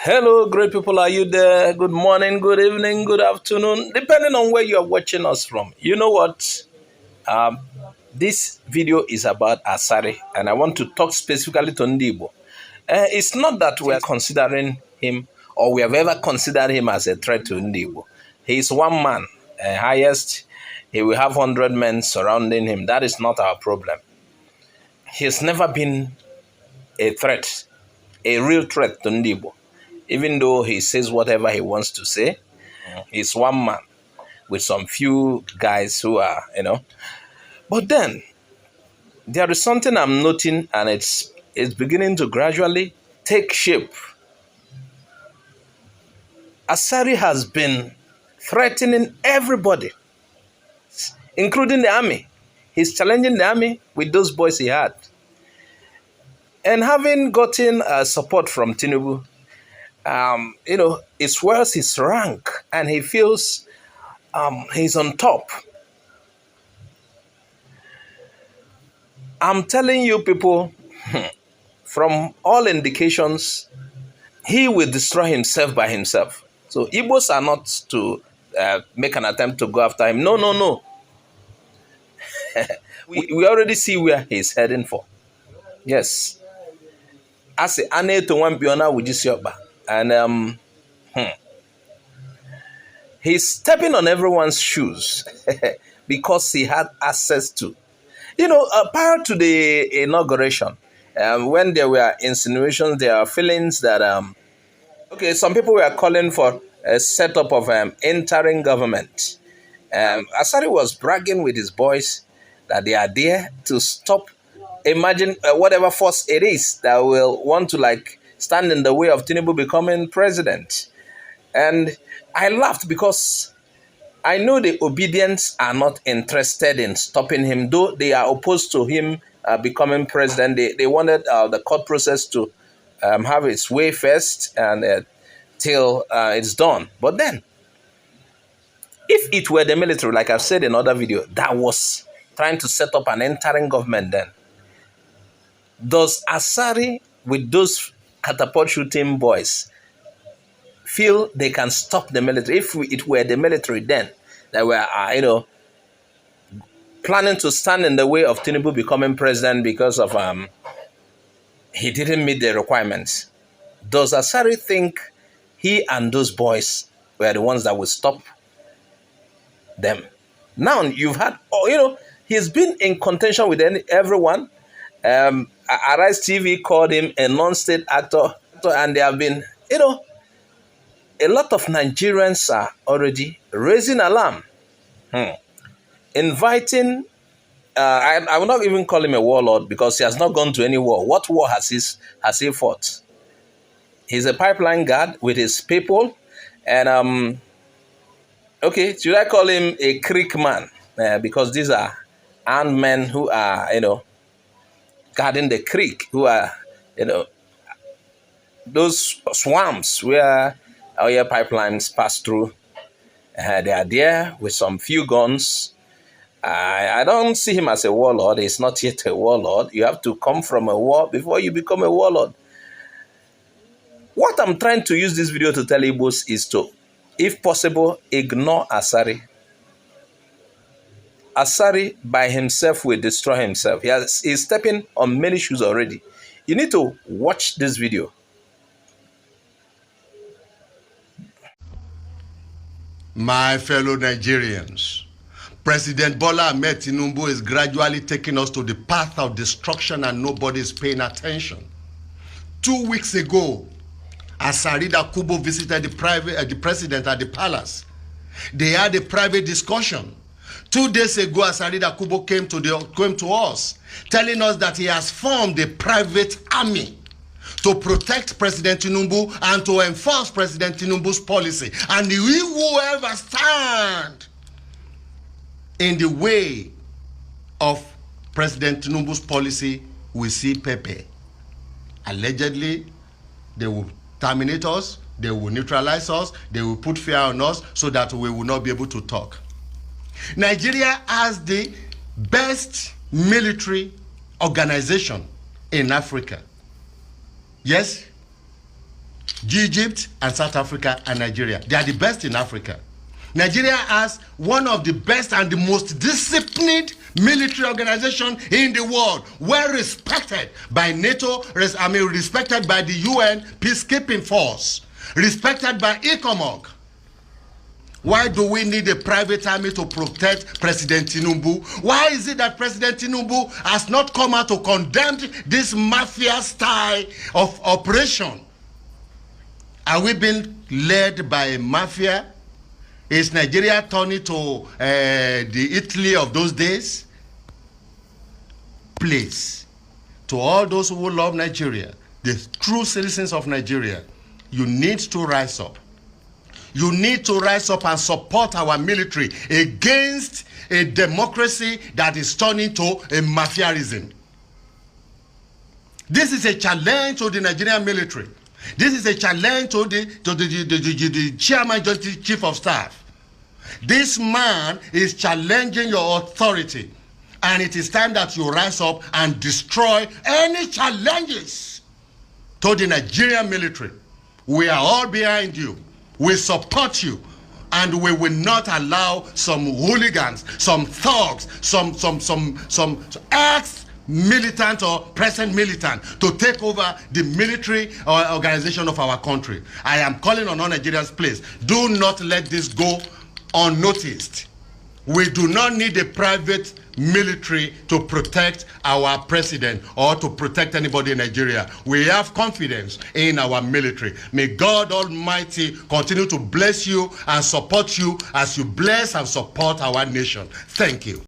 Hello, great people. Are you there? Good morning, good evening, good afternoon, depending on where you are watching us from. You know what? Um, this video is about Asari, and I want to talk specifically to Ndibo. It's not that we are considering him or we have ever considered him as a threat to Ndibo. He is one man, highest. He will have 100 men surrounding him. That is not our problem. He's never been a threat, a real threat to Ndibo. Even though he says whatever he wants to say, he's one man with some few guys who are. But then, there is something I'm noting, and it's beginning to gradually take shape. Asari has been threatening everybody, including the army. He's challenging the army with those boys he had. And having gotten support from Tinubu, it swells his rank and he feels he's on top. I'm telling you people, from all indications, he will destroy himself by himself. So Igbos are not to make an attempt to go after him. No. we already see where he's heading for. Yes. As a ane to one biona wujisiyoba. And he's stepping on everyone's shoes because he had access to. Prior to the inauguration, when there were insinuations, there are feelings that, some people were calling for a setup of interim government. Asari was bragging with his boys that they are there to stop, imagine whatever force it is that will want to stand in the way of Tinubu becoming president. And I laughed because I know the obedience are not interested in stopping him, though they are opposed to him becoming president. They wanted the court process to have its way first and till it's done. But then, if it were the military, like I've said in another video, that was trying to set up an interim government then, does Asari with those catapult shooting boys feel they can stop the military? If it were the military then that were, planning to stand in the way of Tinubu becoming president because of he didn't meet the requirements, does Asari think he and those boys were the ones that would stop them? Now you've had, he's been in contention with everyone. Arise TV called him a non-state actor, and there have been, a lot of Nigerians are already raising alarm, inviting, I will not even call him a warlord because he has not gone to any war. What war has he fought? He's a pipeline guard with his people, and should I call him a creek man? Because these are armed men who are, guarding the creek, who are, those swamps where oil pipelines pass through. They are there with some few guns. I don't see him as a warlord. He's not yet a warlord. You have to come from a war before you become a warlord. What I'm trying to use this video to tell Igbos is to, if possible, ignore Asari. Asari by himself will destroy himself. He's stepping on many shoes already. You need to watch this video. My fellow Nigerians, President Bola Ahmed Tinubu is gradually taking us to the path of destruction and nobody is paying attention. 2 weeks ago, Asari Kubo visited the president at the palace. They had a private discussion. 2 days ago, Asari Kubo came to us, telling us that he has formed a private army to protect President Tinubu and to enforce President Tinubu's policy. And we will ever stand in the way of President Tinubu's policy, we see Pepe. Allegedly, they will terminate us, they will neutralize us, they will put fear on us so that we will not be able to talk. Nigeria has the best military organization in Africa. Yes, Egypt and South Africa and Nigeria. They are the best in Africa. Nigeria has one of the best and the most disciplined military organization in the world, well respected by NATO, respected by the UN peacekeeping force, respected by ECOMOG. Why do we need a private army to protect President Tinubu? Why is it that President Tinubu has not come out to condemn this mafia style of operation? Are we being led by a mafia? Is Nigeria turning to the Italy of those days? Please, to all those who love Nigeria, the true citizens of Nigeria, you need to rise up. You need to rise up and support our military against a democracy that is turning to a mafiaism. This is a challenge to the Nigerian military. This is a challenge to the chairman, chief of staff. This man is challenging your authority, and it is time that you rise up and destroy any challenges to the Nigerian military. We are all behind you. We support you, and we will not allow some hooligans, some thugs, some ex-militant or present militant to take over the military organization of our country. I am calling on all Nigerians, please, do not let this go unnoticed. We do not need a private military to protect our president or to protect anybody in Nigeria. We have confidence in our military. May God Almighty continue to bless you and support you as you bless and support our nation. Thank you.